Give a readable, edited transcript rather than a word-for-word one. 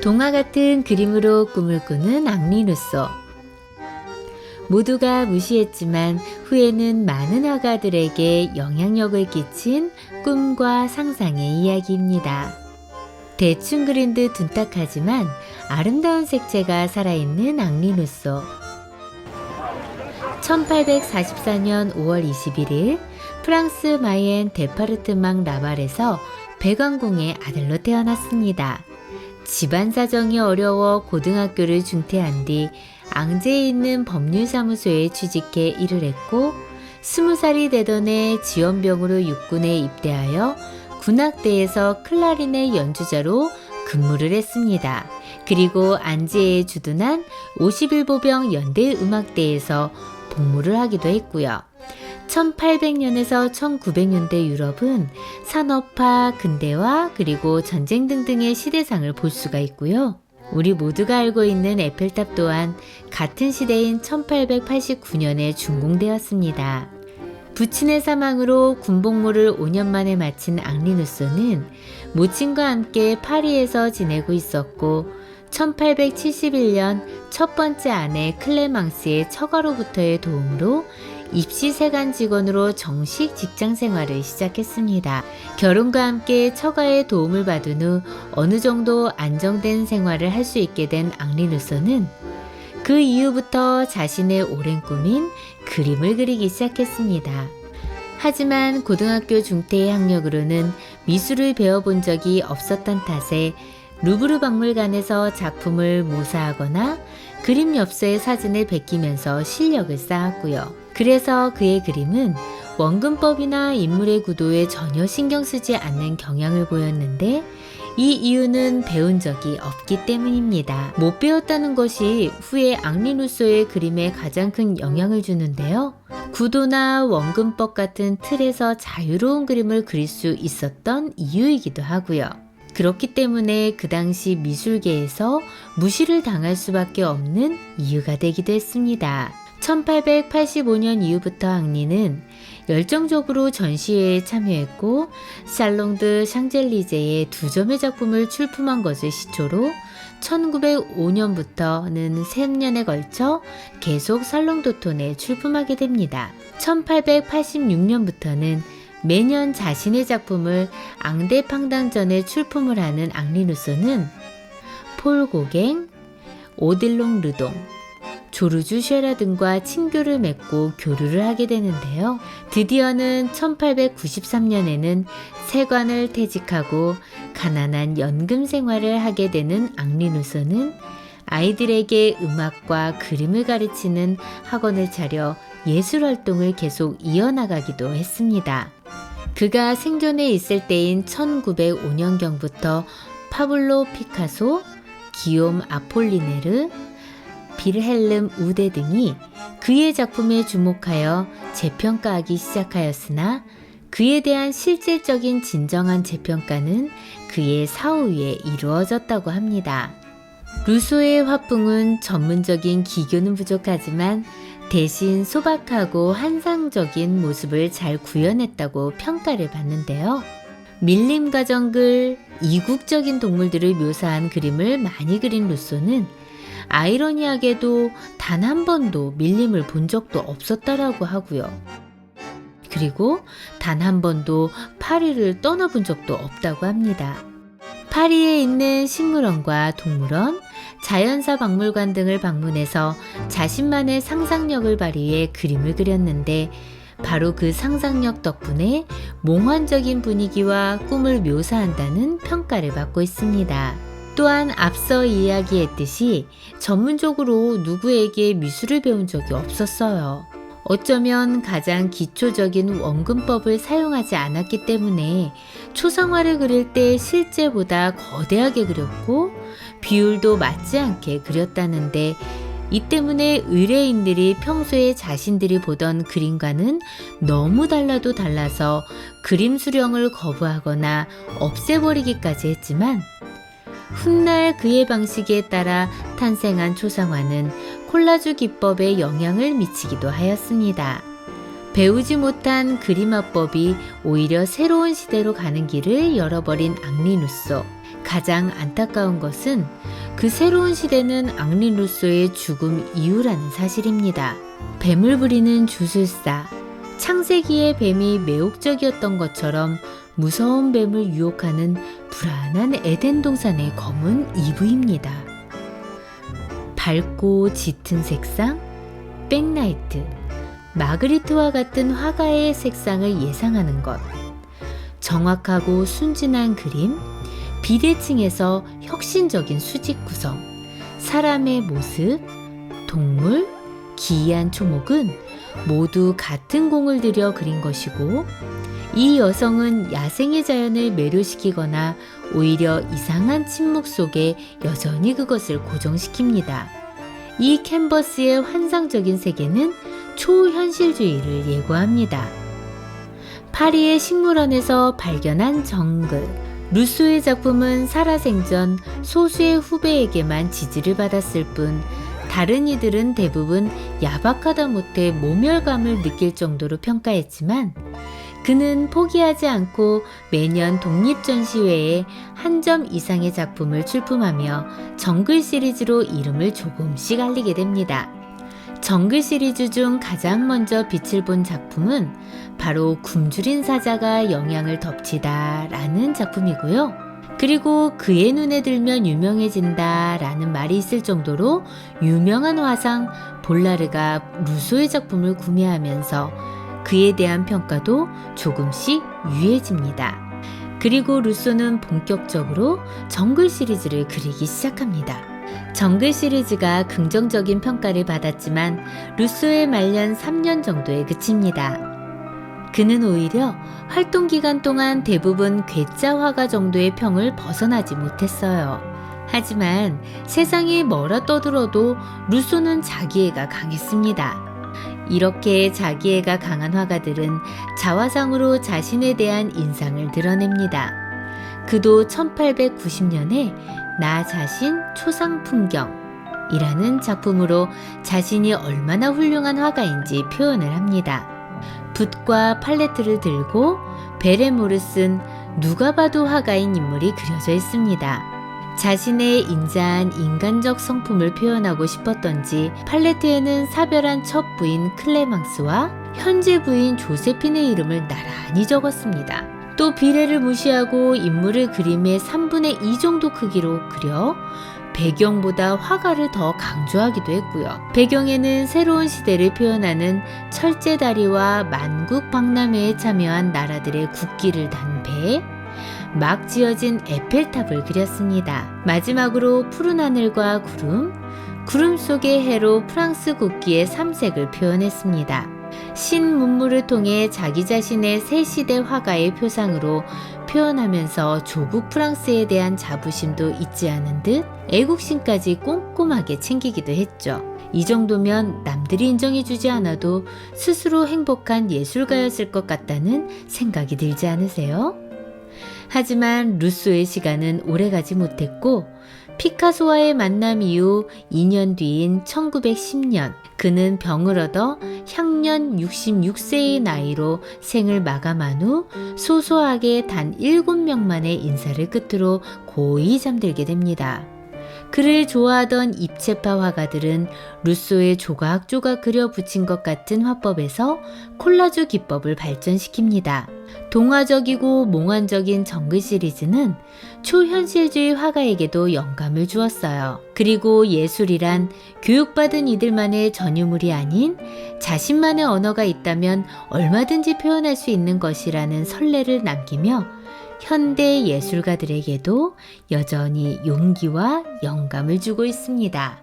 동화 같은 그림으로 꿈을 꾸는 앙리 루소. 모두가 무시했지만 후에는 많은 화가들에게 영향력을 끼친 꿈과 상상의 이야기입니다. 대충 그린 듯 둔탁하지만 아름다운 색채가 살아있는 앙리 루소. 1844년 5월 21일 프랑스 마이엔 데파르트망 라발에서 백왕공의 아들로 태어났습니다. 집안 사정이 어려워 고등학교를 중퇴한 뒤 앙제에 있는 법률사무소에 취직해 일을 했고 20살이 되던 해 지원병으로 육군에 입대하여 군악대에서 클라리넷 연주자로 근무를 했습니다. 그리고 안제에 주둔한 51보병 연대음악대에서 복무를 하기도 했고요. 1800년에서 1900년대 유럽은 산업화, 근대화, 그리고 전쟁 등등의 시대상을 볼 수가 있고요. 우리 모두가 알고 있는 에펠탑 또한 같은 시대인 1889년에 준공되었습니다. 부친의 사망으로 군복무를 5년 만에 마친 앙리 루소는 모친과 함께 파리에서 지내고 있었고 1871년 첫 번째 아내 클레망스의 처가로부터의 도움으로 입시세관 직원으로 정식 직장 생활을 시작했습니다. 결혼과 함께 처가의 도움을 받은 후 어느 정도 안정된 생활을 할 수 있게 된 앙리 루소는 그 이후부터 자신의 오랜 꿈인 그림을 그리기 시작했습니다. 하지만 고등학교 중퇴의 학력으로는 미술을 배워본 적이 없었던 탓에 루브르 박물관에서 작품을 모사하거나 그림 엽서의 사진을 베끼면서 실력을 쌓았고요. 그래서 그의 그림은 원근법이나 인물의 구도에 전혀 신경 쓰지 않는 경향을 보였는데 이 이유는 배운 적이 없기 때문입니다. 못 배웠다는 것이 후에 앙리 루소의 그림에 가장 큰 영향을 주는데요. 구도나 원근법 같은 틀에서 자유로운 그림을 그릴 수 있었던 이유이기도 하고요. 그렇기 때문에 그 당시 미술계에서 무시를 당할 수밖에 없는 이유가 되기도 했습니다. 1885년 이후부터 앙리는 열정적으로 전시회에 참여했고 살롱 드 샹젤리제에 2점의 작품을 출품한 것을 시초로 1905년부터는 3년에 걸쳐 계속 살롱 도톤에 출품하게 됩니다. 1886년부터는 매년 자신의 작품을 앙대 팡당전에 출품을 하는 앙리 루소는 폴 고갱, 오딜롱 르동, 조르주 쉐라 등과 친교를 맺고 교류를 하게 되는데요. 드디어는 1893년에는 세관을 퇴직하고 가난한 연금 생활을 하게 되는 앙리 루소는 아이들에게 음악과 그림을 가르치는 학원을 차려 예술 활동을 계속 이어나가기도 했습니다. 그가 생존해 있을 때인 1905년경부터 파블로 피카소, 기욤 아폴리네르, 빌헬름 우데 등이 그의 작품에 주목하여 재평가하기 시작하였으나 그에 대한 실질적인 진정한 재평가는 그의 사후 후에 이루어졌다고 합니다. 루소의 화풍은 전문적인 기교는 부족하지만 대신 소박하고 환상적인 모습을 잘 구현했다고 평가를 받는데요. 밀림 가정글, 이국적인 동물들을 묘사한 그림을 많이 그린 루소는 아이러니하게도 단 한 번도 밀림을 본 적도 없었다라고 하고요. 그리고 단 한 번도 파리를 떠나본 적도 없다고 합니다. 파리에 있는 식물원과 동물원, 자연사 박물관 등을 방문해서 자신만의 상상력을 발휘해 그림을 그렸는데 바로 그 상상력 덕분에 몽환적인 분위기와 꿈을 묘사한다는 평가를 받고 있습니다. 또한 앞서 이야기했듯이 전문적으로 누구에게 미술을 배운 적이 없었어요. 어쩌면 가장 기초적인 원근법을 사용하지 않았기 때문에 초상화를 그릴 때 실제보다 거대하게 그렸고 비율도 맞지 않게 그렸다는데 이 때문에 의뢰인들이 평소에 자신들이 보던 그림과는 너무 달라도 달라서 그림 수령을 거부하거나 없애버리기까지 했지만 훗날 그의 방식에 따라 탄생한 초상화는 콜라주 기법에 영향을 미치기도 하였습니다. 배우지 못한 그림화법이 오히려 새로운 시대로 가는 길을 열어버린 앙리 루소. 가장 안타까운 것은 그 새로운 시대는 앙리 루소의 죽음 이후라는 사실입니다. 뱀을 부리는 주술사, 창세기의 뱀이 매혹적이었던 것처럼 무서운 뱀을 유혹하는 불안한 에덴 동산의 검은 이브입니다. 밝고 짙은 색상, 백라이트, 마그리트와 같은 화가의 색상을 예상하는 것, 정확하고 순진한 그림, 비대칭에서 혁신적인 수직 구성, 사람의 모습, 동물, 기이한 초목은 모두 같은 공을 들여 그린 것이고, 이 여성은 야생의 자연을 매료시키거나 오히려 이상한 침묵 속에 여전히 그것을 고정시킵니다. 이 캔버스의 환상적인 세계는 초현실주의를 예고합니다. 파리의 식물원에서 발견한 정글. 루소의 작품은 살아생전 소수의 후배에게만 지지를 받았을 뿐 다른 이들은 대부분 야박하다 못해 모멸감을 느낄 정도로 평가했지만 그는 포기하지 않고 매년 독립전시회에 한 점 이상의 작품을 출품하며 정글 시리즈로 이름을 조금씩 알리게 됩니다. 정글 시리즈 중 가장 먼저 빛을 본 작품은 바로 굶주린 사자가 영양을 덮치다 라는 작품이고요. 그리고 그의 눈에 들면 유명해진다 라는 말이 있을 정도로 유명한 화상 볼라르가 루소의 작품을 구매하면서 그에 대한 평가도 조금씩 유해집니다. 그리고 루소는 본격적으로 정글 시리즈를 그리기 시작합니다. 정글 시리즈가 긍정적인 평가를 받았지만 루소의 말년 3년 정도에 그칩니다. 그는 오히려 활동 기간 동안 대부분 괴짜 화가 정도의 평을 벗어나지 못했어요. 하지만 세상이 뭐라 떠들어도 루소는 자기애가 강했습니다. 이렇게 자기애가 강한 화가들은 자화상으로 자신에 대한 인상을 드러냅니다. 그도 1890년에 나 자신 초상 풍경이라는 작품으로 자신이 얼마나 훌륭한 화가인지 표현을 합니다. 붓과 팔레트를 들고 베레모를 쓴 누가 봐도 화가인 인물이 그려져 있습니다. 자신의 인자한 인간적 성품을 표현하고 싶었던지 팔레트에는 사별한 첫 부인 클레망스와 현재 부인 조세핀의 이름을 나란히 적었습니다. 또 비례를 무시하고 인물을 그림의 3분의 2 정도 크기로 그려 배경보다 화가를 더 강조하기도 했고요. 배경에는 새로운 시대를 표현하는 철제다리와 만국 박람회에 참여한 나라들의 국기를 단 배, 막 지어진 에펠탑을 그렸습니다. 마지막으로 푸른 하늘과 구름 속의 해로 프랑스 국기의 3색을 표현했습니다. 신문물을 통해 자기 자신의 새 시대 화가의 표상으로 표현하면서 조국 프랑스에 대한 자부심도 잊지 않은 듯 애국심까지 꼼꼼하게 챙기기도 했죠. 이 정도면 남들이 인정해주지 않아도 스스로 행복한 예술가였을 것 같다는 생각이 들지 않으세요? 하지만 루소의 시간은 오래가지 못했고 피카소와의 만남 이후 2년 뒤인 1910년 그는 병을 얻어 향년 66세의 나이로 생을 마감한 후 소소하게 단 7명만의 인사를 끝으로 고이 잠들게 됩니다. 그를 좋아하던 입체파 화가들은 루소의 조각조각 그려 붙인 것 같은 화법에서 콜라주 기법을 발전시킵니다. 동화적이고 몽환적인 정글 시리즈는 초현실주의 화가에게도 영감을 주었어요. 그리고 예술이란 교육받은 이들만의 전유물이 아닌 자신만의 언어가 있다면 얼마든지 표현할 수 있는 것이라는 선례를 남기며 현대 예술가들에게도 여전히 용기와 영감을 주고 있습니다.